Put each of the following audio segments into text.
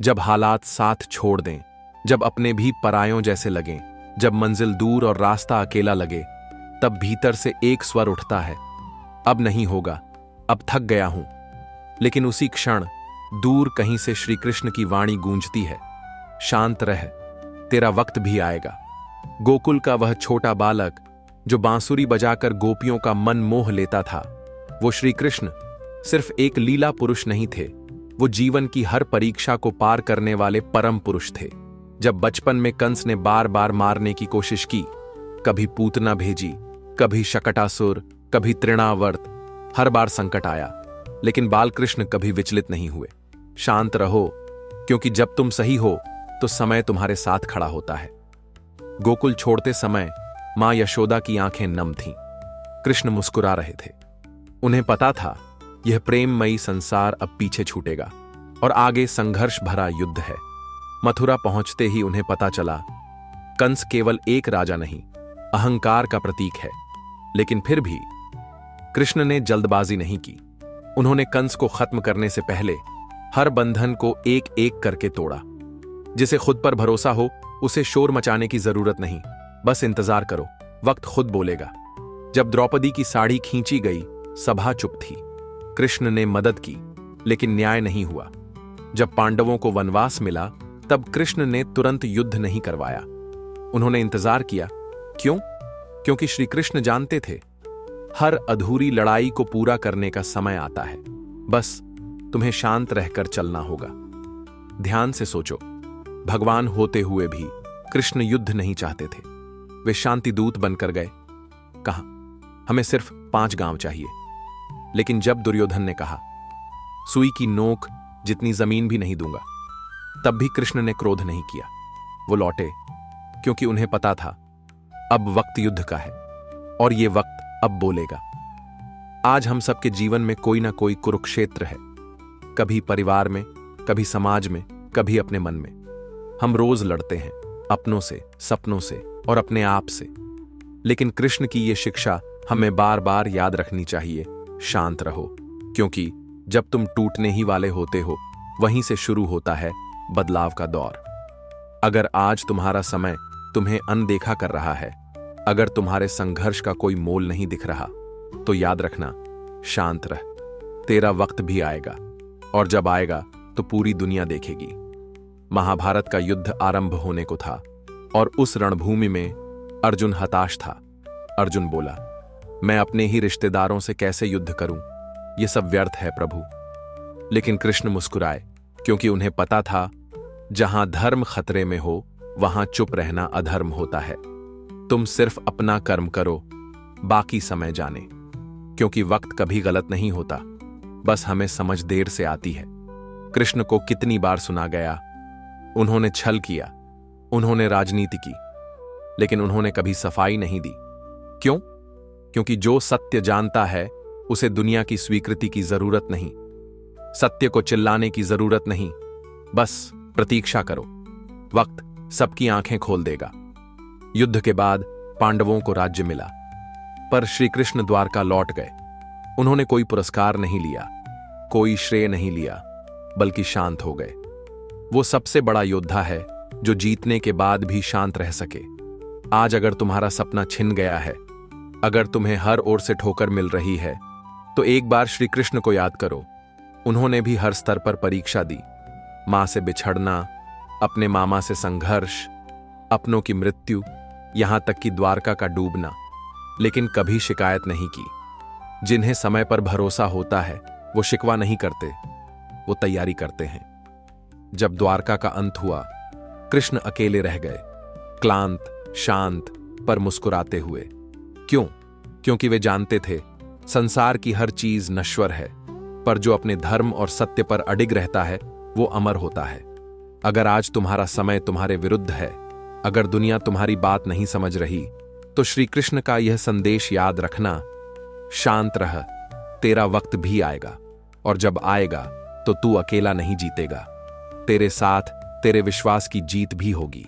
जब हालात साथ छोड़ दें, जब अपने भी परायों जैसे लगें, जब मंजिल दूर और रास्ता अकेला लगे, तब भीतर से एक स्वर उठता है, अब नहीं होगा, अब थक गया हूं। लेकिन उसी क्षण दूर कहीं से श्री कृष्ण की वाणी गूंजती है, शांत रह, तेरा वक्त भी आएगा। गोकुल का वह छोटा बालक जो बांसुरी बजाकर गोपियों का मन मोह लेता था, वो श्री कृष्ण सिर्फ एक लीला पुरुष नहीं थे, वो जीवन की हर परीक्षा को पार करने वाले परम पुरुष थे। जब बचपन में कंस ने बार बार मारने की कोशिश की, कभी पूतना भेजी, कभी शकटासुर, कभी तृणावर्त, हर बार संकट आया, लेकिन बालकृष्ण कभी विचलित नहीं हुए। शांत रहो, क्योंकि जब तुम सही हो तो समय तुम्हारे साथ खड़ा होता है। गोकुल छोड़ते समय मां यशोदा की आंखें नम थीं। कृष्ण मुस्कुरा रहे थे। उन्हें पता था यह प्रेममयी संसार अब पीछे छूटेगा और आगे संघर्ष भरा युद्ध है। मथुरा पहुंचते ही उन्हें पता चला, कंस केवल एक राजा नहीं, अहंकार का प्रतीक है। लेकिन फिर भी कृष्ण ने जल्दबाजी नहीं की। उन्होंने कंस को खत्म करने से पहले हर बंधन को एक एक करके तोड़ा। जिसे खुद पर भरोसा हो उसे शोर मचाने की जरूरत नहीं, बस इंतजार करो, वक्त खुद बोलेगा। जब द्रौपदी की साड़ी खींची गई, सभा चुप थी। कृष्ण ने मदद की, लेकिन न्याय नहीं हुआ। जब पांडवों को वनवास मिला, तब कृष्ण ने तुरंत युद्ध नहीं करवाया। उन्होंने इंतजार किया। क्यों? क्योंकि श्री कृष्ण जानते थे हर अधूरी लड़ाई को पूरा करने का समय आता है। बस तुम्हें शांत रहकर चलना होगा। ध्यान से सोचो, भगवान होते हुए भी कृष्ण युद्ध नहीं चाहते थे। वे शांति दूत बनकर गए। कहा, हमें सिर्फ 5 गांव चाहिए। लेकिन जब दुर्योधन ने कहा, सुई की नोक जितनी जमीन भी नहीं दूंगा, तब भी कृष्ण ने क्रोध नहीं किया। वो लौटे, क्योंकि उन्हें पता था अब वक्त युद्ध का है और ये वक्त अब बोलेगा। आज हम सबके जीवन में कोई ना कोई कुरुक्षेत्र है, कभी परिवार में, कभी समाज में, कभी अपने मन में। हम रोज लड़ते हैं, अपनों से, सपनों से और अपने आप से। लेकिन कृष्ण की ये शिक्षा हमें बार बार याद रखनी चाहिए, शांत रहो, क्योंकि जब तुम टूटने ही वाले होते हो, वहीं से शुरू होता है बदलाव का दौर। अगर आज तुम्हारा समय तुम्हें अनदेखा कर रहा है, अगर तुम्हारे संघर्ष का कोई मोल नहीं दिख रहा, तो याद रखना, शांत रह, तेरा वक्त भी आएगा। और जब आएगा तो पूरी दुनिया देखेगी। महाभारत का युद्ध आरंभ होने को था और उस रणभूमि में अर्जुन हताश था। अर्जुन बोला, मैं अपने ही रिश्तेदारों से कैसे युद्ध करूं? यह सब व्यर्थ है प्रभु। लेकिन कृष्ण मुस्कुराए, क्योंकि उन्हें पता था जहां धर्म खतरे में हो, वहां चुप रहना अधर्म होता है। तुम सिर्फ अपना कर्म करो, बाकी समय जाने, क्योंकि वक्त कभी गलत नहीं होता, बस हमें समझ देर से आती है। कृष्ण को कितनी बार सुना गया, उन्होंने छल किया, उन्होंने राजनीति की, लेकिन उन्होंने कभी सफाई नहीं दी। क्यों? क्योंकि जो सत्य जानता है उसे दुनिया की स्वीकृति की जरूरत नहीं, सत्य को चिल्लाने की जरूरत नहीं, बस प्रतीक्षा करो, वक्त सबकी आंखें खोल देगा। युद्ध के बाद पांडवों को राज्य मिला, पर श्री कृष्ण द्वारका लौट गए। उन्होंने कोई पुरस्कार नहीं लिया, कोई श्रेय नहीं लिया, बल्कि शांत हो गए। वो सबसे बड़ा योद्धा है जो जीतने के बाद भी शांत रह सके। आज अगर तुम्हारा सपना छिन गया है, अगर तुम्हें हर ओर से ठोकर मिल रही है, तो एक बार श्री कृष्ण को याद करो। उन्होंने भी हर स्तर पर परीक्षा दी, मां से बिछड़ना, अपने मामा से संघर्ष, अपनों की मृत्यु, यहां तक कि द्वारका का डूबना, लेकिन कभी शिकायत नहीं की। जिन्हें समय पर भरोसा होता है वो शिकवा नहीं करते, वो तैयारी करते हैं। जब द्वारका का अंत हुआ, कृष्ण अकेले रह गए, क्लांत, शांत, पर मुस्कुराते हुए। क्यों? क्योंकि वे जानते थे संसार की हर चीज नश्वर है, पर जो अपने धर्म और सत्य पर अडिग रहता है वो अमर होता है। अगर आज तुम्हारा समय तुम्हारे विरुद्ध है, अगर दुनिया तुम्हारी बात नहीं समझ रही, तो श्री कृष्ण का यह संदेश याद रखना, शांत रह, तेरा वक्त भी आएगा, और जब आएगा तो तू अकेला नहीं जीतेगा, तेरे साथ तेरे विश्वास की जीत भी होगी।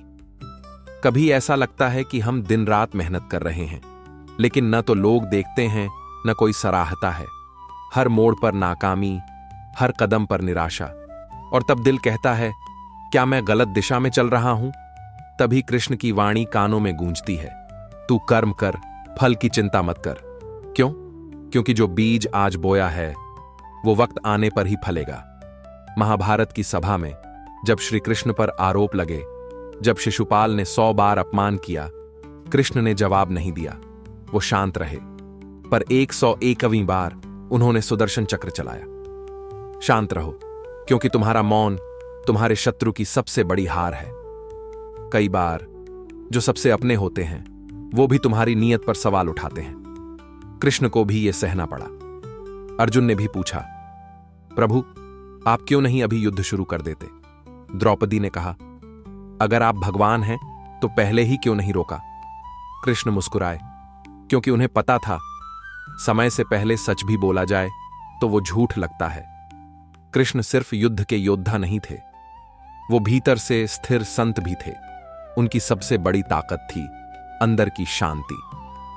कभी ऐसा लगता है कि हम दिन रात मेहनत कर रहे हैं, लेकिन न तो लोग देखते हैं, न कोई सराहता है। हर मोड़ पर नाकामी, हर कदम पर निराशा, और तब दिल कहता है क्या मैं गलत दिशा में चल रहा हूं? तभी कृष्ण की वाणी कानों में गूंजती है, तू कर्म कर, फल की चिंता मत कर। क्यों? क्योंकि जो बीज आज बोया है वो वक्त आने पर ही फलेगा। महाभारत की सभा में जब श्री कृष्ण पर आरोप लगे, जब शिशुपाल ने 100 बार अपमान किया, कृष्ण ने जवाब नहीं दिया, वो शांत रहे। पर 101वीं बार उन्होंने सुदर्शन चक्र चलाया। शांत रहो, क्योंकि तुम्हारा मौन तुम्हारे शत्रु की सबसे बड़ी हार है। कई बार जो सबसे अपने होते हैं वो भी तुम्हारी नीयत पर सवाल उठाते हैं। कृष्ण को भी यह सहना पड़ा। अर्जुन ने भी पूछा, प्रभु आप क्यों नहीं अभी युद्ध शुरू कर देते? द्रौपदी ने कहा, अगर आप भगवान हैं तो पहले ही क्यों नहीं रोका? कृष्ण मुस्कुराए, क्योंकि उन्हें पता था समय से पहले सच भी बोला जाए तो वो झूठ लगता है। कृष्ण सिर्फ युद्ध के योद्धा नहीं थे, वो भीतर से स्थिर संत भी थे। उनकी सबसे बड़ी ताकत थी अंदर की शांति।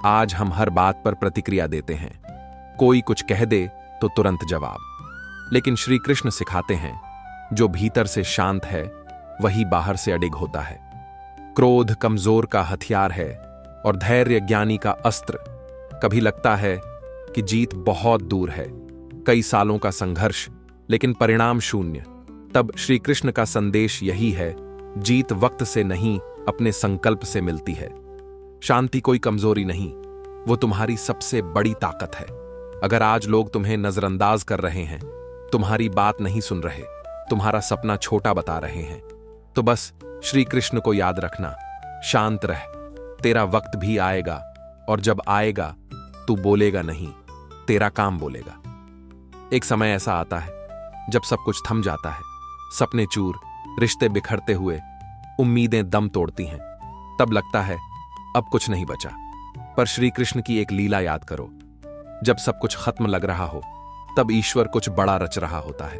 आज हम हर बात पर प्रतिक्रिया देते हैं, कोई कुछ कह दे तो तुरंत जवाब। लेकिन श्री कृष्ण सिखाते हैं, जो भीतर से शांत है वही बाहर से अडिग होता है। क्रोध कमजोर का हथियार है और धैर्य ज्ञानी का अस्त्र। कभी लगता है कि जीत बहुत दूर है, कई सालों का संघर्ष, लेकिन परिणाम शून्य। तब श्री कृष्ण का संदेश यही है, जीत वक्त से नहीं अपने संकल्प से मिलती है। शांति कोई कमजोरी नहीं, वो तुम्हारी सबसे बड़ी ताकत है। अगर आज लोग तुम्हें नजरअंदाज कर रहे हैं, तुम्हारी बात नहीं सुन रहे, तुम्हारा सपना छोटा बता रहे हैं, तो बस श्री कृष्ण को याद रखना, शांत रह, तेरा वक्त भी आएगा, और जब आएगा तू बोलेगा नहीं, तेरा काम बोलेगा। एक समय ऐसा आता है जब सब कुछ थम जाता है, सपने चूर, रिश्ते बिखरते हुए, उम्मीदें दम तोड़ती हैं। तब लगता है अब कुछ नहीं बचा। पर श्री कृष्ण की एक लीला याद करो, जब सब कुछ खत्म लग रहा हो तब ईश्वर कुछ बड़ा रच रहा होता है।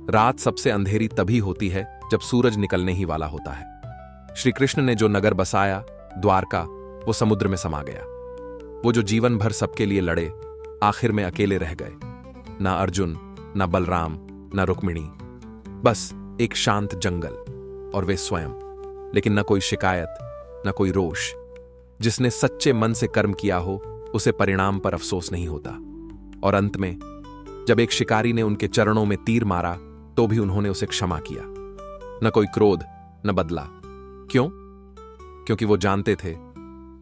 रात सबसे अंधेरी तभी होती है जब सूरज निकलने ही वाला होता है। श्री कृष्ण ने जो नगर बसाया, द्वारका, वो समुद्र में समा गया। वो जो जीवन भर सबके लिए लड़े, आखिर में अकेले रह गए। ना अर्जुन, ना बलराम, ना रुक्मिणी, बस एक शांत जंगल और वे स्वयं। लेकिन न कोई शिकायत, न कोई रोष। जिसने सच्चे मन से कर्म किया हो उसे परिणाम पर अफसोस नहीं होता। और अंत में जब एक शिकारी ने उनके चरणों में तीर मारा तो भी उन्होंने उसे क्षमा किया। न कोई क्रोध, न बदला। क्यों? क्योंकि वो जानते थे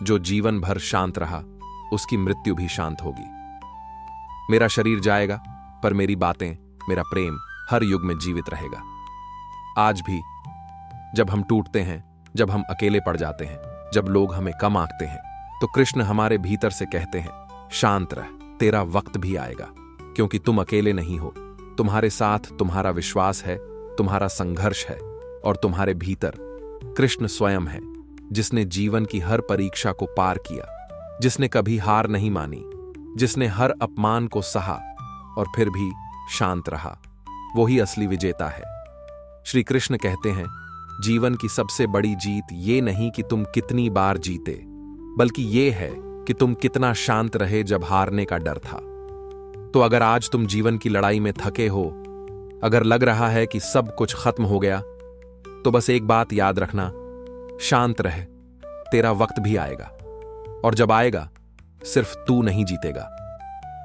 जो जीवन भर शांत रहा उसकी मृत्यु भी शांत होगी। मेरा शरीर जाएगा पर मेरी बातें, मेरा प्रेम हर युग में जीवित रहेगा। आज भी जब हम टूटते हैं, जब हम अकेले पड़ जाते हैं, जब लोग हमें कम आंकते हैं, तो कृष्ण हमारे भीतर से कहते हैं, शांत रह, तेरा वक्त भी आएगा। क्योंकि तुम अकेले नहीं हो, तुम्हारे साथ तुम्हारा विश्वास है, तुम्हारा संघर्ष है, और तुम्हारे भीतर कृष्ण स्वयं है, जिसने जीवन की हर परीक्षा को पार किया, जिसने कभी हार नहीं मानी, जिसने हर अपमान को सहा और फिर भी शांत रहा। वो ही असली विजेता है। श्री कृष्ण कहते हैं, जीवन की सबसे बड़ी जीत ये नहीं कि तुम कितनी बार जीते, बल्कि ये है कि तुम कितना शांत रहे जब हारने का डर था। तो अगर आज तुम जीवन की लड़ाई में थके हो, अगर लग रहा है कि सब कुछ खत्म हो गया, तो बस एक बात याद रखना, शांत रहे, तेरा वक्त भी आएगा। और जब आएगा सिर्फ तू नहीं जीतेगा,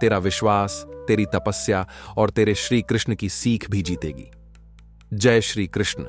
तेरा विश्वास, तेरी तपस्या और तेरे श्री कृष्ण की सीख भी जीतेगी। जय श्री कृष्ण।